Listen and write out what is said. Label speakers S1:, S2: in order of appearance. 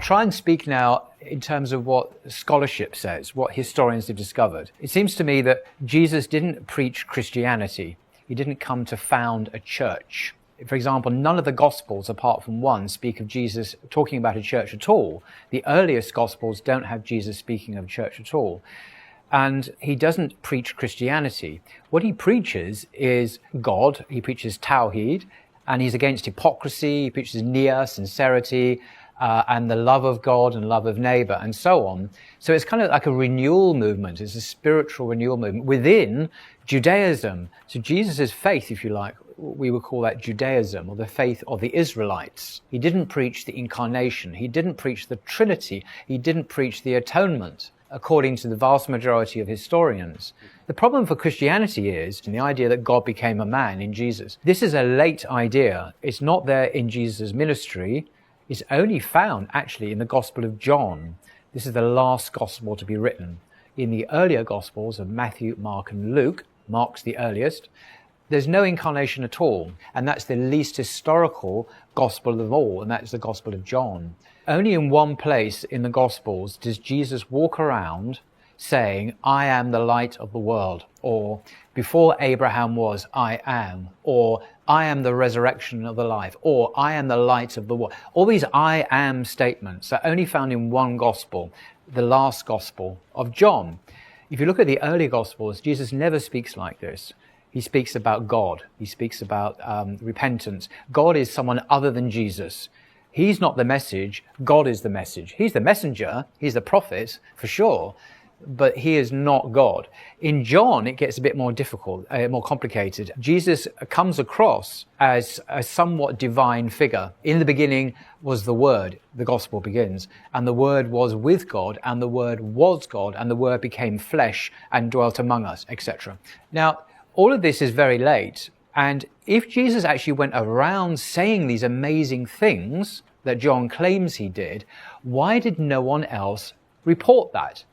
S1: Try and speak now in terms of what scholarship says, what historians have discovered. It seems to me that Jesus didn't preach Christianity. He didn't come to found a church. For example, none of the Gospels, apart from one, speak of Jesus talking about a church at all. The earliest Gospels don't have Jesus speaking of a church at all. And he doesn't preach Christianity. What he preaches is God. He preaches Tawhid, and he's against hypocrisy. He preaches Nia, sincerity, and the love of God and love of neighbor, and so on. So it's kind of like a renewal movement. It's a spiritual renewal movement within Judaism. So Jesus' faith, if you like, we would call that Judaism, or the faith of the Israelites. He didn't preach the incarnation. He didn't preach the Trinity. He didn't preach the atonement, according to the vast majority of historians. The problem for Christianity is the idea that God became a man in Jesus. This is a late idea. It's not there in Jesus' ministry. It's only found actually in the Gospel of John. This is the last Gospel to be written. In the earlier Gospels of Matthew, Mark, and Luke, Mark's the earliest, there's no incarnation at all. And that's the least historical Gospel of all, and that's the Gospel of John. Only in one place in the Gospels does Jesus walk around saying, I am the light of the world, or before Abraham was, I am, or I am the resurrection of the life, or I am the light of the world. All these I am statements are only found in one Gospel, the last Gospel of John. If you look at the early Gospels, Jesus never speaks like this. He speaks about God. He speaks about repentance. God is someone other than Jesus. He's not the message. God is the message. He's the messenger. He's the prophet, for sure. But he is not God. In John, it gets a bit more difficult, more complicated. Jesus comes across as a somewhat divine figure. In the beginning was the Word, the Gospel begins, and the Word was with God, and the Word was God, and the Word became flesh and dwelt among us, etc. Now, all of this is very late. And if Jesus actually went around saying these amazing things that John claims he did, why did no one else report that?